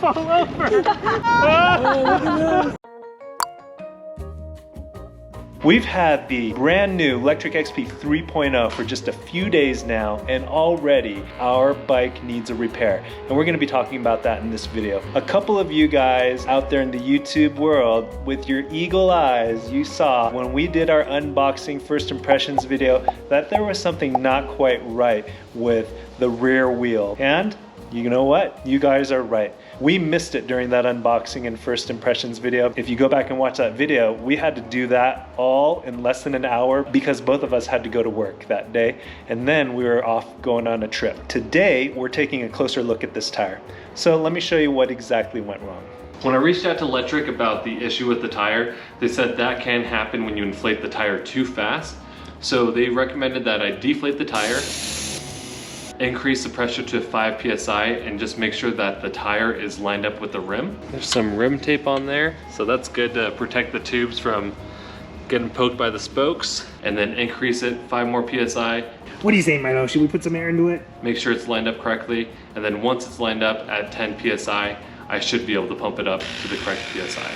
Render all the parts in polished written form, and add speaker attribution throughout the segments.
Speaker 1: fall over. Oh, look at this. We've had the brand new LECTRIC XP 3.0 for just a few days now, and already our bike needs a repair. And we're gonna be talking about that in this video. A couple of you guys out there in the YouTube world, with your eagle eyes, you saw when we did our unboxing first impressions video that there was something not quite right with the rear wheel. And you know what? You guys are right. We missed it during that unboxing and first impressions video. If you go back and watch that video, we had to do that all in less than an hour because both of us had to go to work that day. And then we were off going on a trip. Today, we're taking a closer look at this tire. So let me show you what exactly went wrong.
Speaker 2: When I reached out to Lectric about the issue with the tire, they said that can happen when you inflate the tire too fast. So they recommended that I deflate the tire, increase the pressure to 5 psi, and just make sure that the tire is lined up with the rim. There's some rim tape on there, so that's good to protect the tubes from getting poked by the spokes. And then increase it 5 more psi.
Speaker 1: What do you say, Milo? Should we put some air into it?
Speaker 2: Make sure it's lined up correctly, and then once it's lined up at 10 psi, I should be able to pump it up to the correct psi.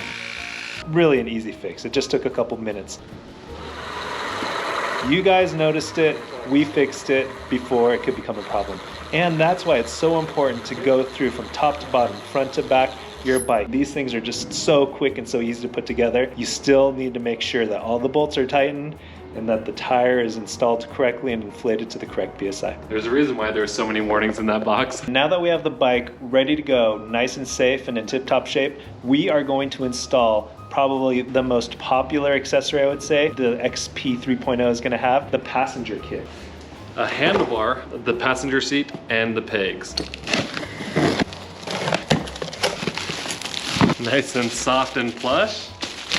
Speaker 1: Really an easy fix. It just took a couple minutes. You guys noticed it, we fixed it before it could become a problem. And that's why it's so important to go through from top to bottom, front to back, your bike. These things are just so quick and so easy to put together. You still need to make sure that all the bolts are tightened and that the tire is installed correctly and inflated to the correct PSI.
Speaker 2: There's a reason why there's so many warnings in that box.
Speaker 1: Now that we have the bike ready to go, nice and safe and in tip-top shape, we are going to install probably the most popular accessory, I would say, the XP 3.0 is gonna have, the passenger kit.
Speaker 2: A handlebar, the passenger seat, and the pegs. Nice and soft and plush.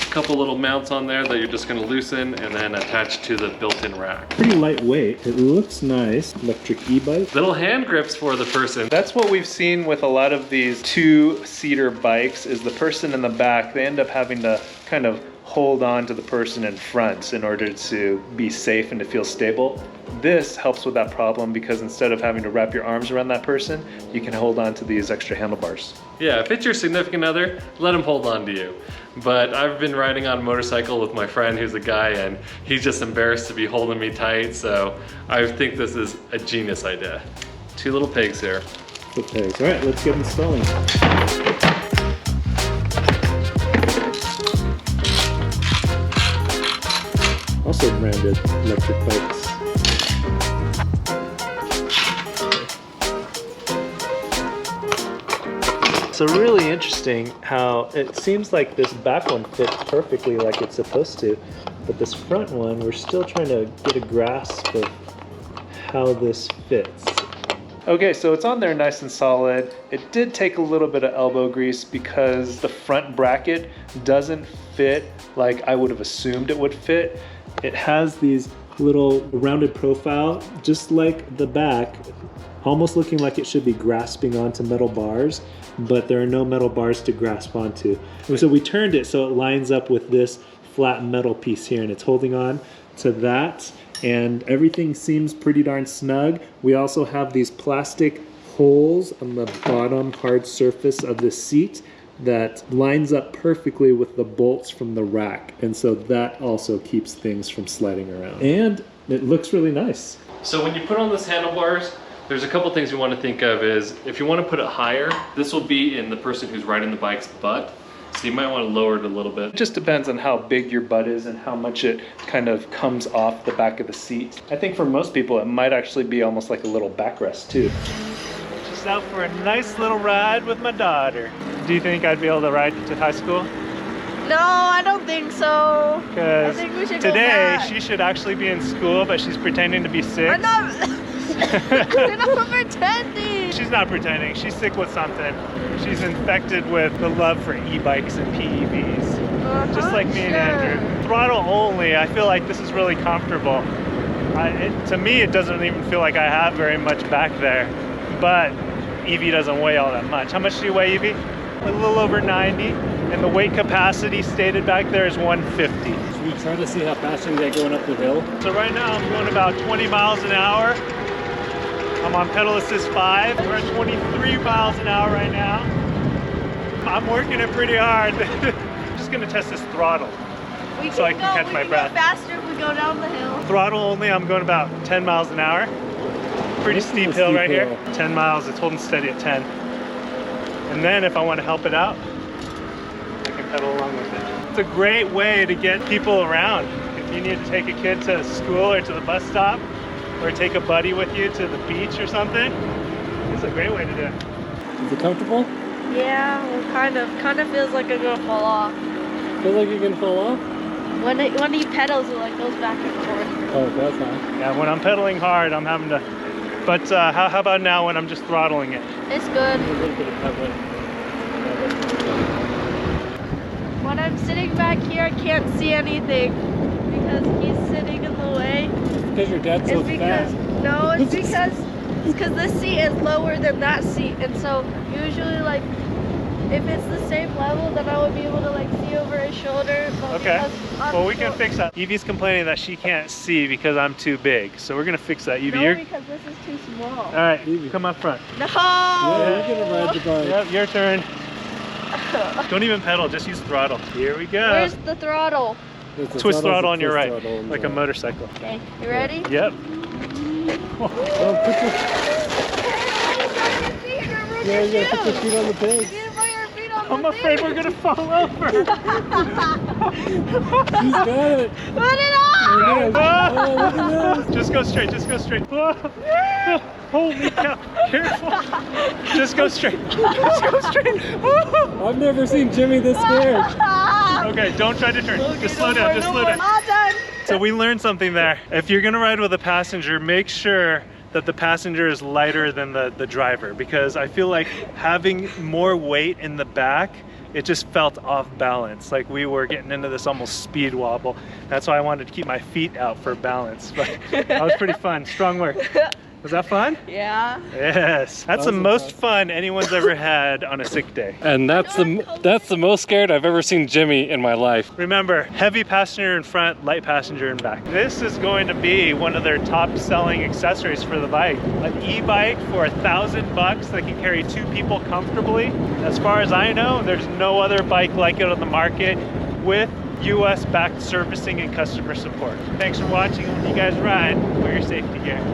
Speaker 2: A couple little mounts on there that you're just gonna loosen and then attach to the built-in rack.
Speaker 1: Pretty lightweight, it looks nice. Electric e-bike.
Speaker 2: Little hand grips for the person.
Speaker 1: That's what we've seen with a lot of these two-seater bikes, is the person in the back, they end up having to kind of hold on to the person in front in order to be safe and to feel stable. This helps with that problem because instead of having to wrap your arms around that person, you can hold on to these extra handlebars.
Speaker 2: Yeah, if it's your significant other, let him hold on to you. But I've been riding on a motorcycle with my friend who's a guy, and he's just embarrassed to be holding me tight, so I think this is a genius idea. 2 little pegs here.
Speaker 1: The pegs. All right, let's get installing. Also branded electric bikes. So really interesting how it seems like this back one fits perfectly like it's supposed to, but this front one, we're still trying to get a grasp of how this fits. Okay, so it's on there nice and solid. It did take a little bit of elbow grease because the front bracket doesn't fit like I would have assumed it would fit. It has these little rounded profile, just like the back, almost looking like it should be grasping onto metal bars, but there are no metal bars to grasp onto. So we turned it so it lines up with this flat metal piece here, and it's holding on to that, and everything seems pretty darn snug. We also have these plastic holes on the bottom hard surface of the seat that lines up perfectly with the bolts from the rack, and so that also keeps things from sliding around. And it looks really nice.
Speaker 2: So when you put on this handlebars, there's a couple things you want to think of is, if you want to put it higher, this will be in the person who's riding the bike's butt. So you might want to lower it a little bit.
Speaker 1: It just depends on how big your butt is and how much it kind of comes off the back of the seat. I think for most people, it might actually be almost like a little backrest too. Just out for a nice little ride with my daughter. Do you think I'd be able to ride to high school?
Speaker 3: No, I don't think so. I
Speaker 1: Because
Speaker 3: think we should
Speaker 1: today
Speaker 3: go back.
Speaker 1: she should actually be in school, but she's pretending to be sick.
Speaker 3: I'm not, I'm not pretending.
Speaker 1: She's not pretending. She's sick with something. She's infected with the love for e-bikes and PEVs. Just like me and Andrew. Throttle only, I feel like this is really comfortable. To me, it doesn't even feel like I have very much back there. But Evie doesn't weigh all that much. How much do you weigh, Evie? A little over 90. And the weight capacity stated back there is 150.
Speaker 4: Should we try to see how fast we get going up the hill?
Speaker 1: So right now I'm going about 20 miles an hour. I'm on pedal assist 5. We're at 23 miles an hour right now. I'm working it pretty hard. I'm just gonna test this throttle. So I can catch my breath.
Speaker 3: Go faster if we go down the hill.
Speaker 1: Throttle only, I'm going about 10 miles an hour. Pretty
Speaker 4: This is
Speaker 1: steep
Speaker 4: a
Speaker 1: hill
Speaker 4: steep
Speaker 1: right
Speaker 4: hill.
Speaker 1: here. 10 miles, it's holding steady at 10. And then if I want to help it out, I can pedal along with it. It's a great way to get people around. If you need to take a kid to school or to the bus stop, or take a buddy with you to the beach or something, it's a great way to do it.
Speaker 4: Is it comfortable?
Speaker 3: Yeah, well, kind of feels like I'm gonna fall off.
Speaker 4: Feel like you can fall off?
Speaker 3: When he pedals, it like goes back and forth.
Speaker 4: Oh, that's fine.
Speaker 1: Yeah, when I'm pedaling hard, I'm having to, but how about now when I'm just throttling it?
Speaker 3: It's good.
Speaker 4: A little bit of headlight.
Speaker 3: When I'm sitting back here, I can't see anything because he's sitting in the way.
Speaker 4: Because your dad's so fast.
Speaker 3: No, it's because this seat is lower than that seat, and so usually like if it's the same level, then I would be able to like see over his shoulder. But
Speaker 1: Okay,
Speaker 3: because
Speaker 1: well we can fix that. Evie's complaining that she can't see because I'm too big, so we're gonna fix that. Evie,
Speaker 3: No, because this is too small.
Speaker 1: all right, Evie, come up front.
Speaker 3: No.
Speaker 4: Yeah, you're gonna ride the bike.
Speaker 1: Yep, your turn. Don't even pedal, just use throttle. Here we go.
Speaker 3: Where's the throttle?
Speaker 4: There's a
Speaker 1: Twist throttle on your
Speaker 4: twist
Speaker 1: right,
Speaker 4: throttle on
Speaker 1: like
Speaker 4: the
Speaker 1: a
Speaker 4: right.
Speaker 1: motorcycle.
Speaker 3: Okay, you ready?
Speaker 1: Yep.
Speaker 4: Oh, put your, yeah, you gotta put your feet on the peg.
Speaker 1: I'm afraid we're gonna fall over.
Speaker 4: She's got it.
Speaker 3: Put it on!
Speaker 4: There it is. Oh, look at this.
Speaker 1: Just go straight, just go straight. Holy cow, careful. Just go straight, just go straight.
Speaker 4: I've never seen Jimmy this scared.
Speaker 1: Okay, don't try to turn. Just slow down, just slow down.
Speaker 3: All done.
Speaker 1: So we learned something there. If you're gonna ride with a passenger, make sure that the passenger is lighter than the driver, because I feel like having more weight in the back, it just felt off balance. Like we were getting into this almost speed wobble. That's why I wanted to keep my feet out for balance, but that was pretty fun. Strong work. Was that fun?
Speaker 3: Yeah.
Speaker 1: Yes. That's the most fun anyone's ever had on a sick day.
Speaker 2: And that's the most scared I've ever seen Jimmy in my life.
Speaker 1: Remember, heavy passenger in front, light passenger in back. This is going to be one of their top selling accessories for the bike. An e-bike for $1,000 that can carry 2 people comfortably. As far as I know, there's no other bike like it on the market with US backed servicing and customer support. Thanks for watching. When you guys ride, wear your safety gear.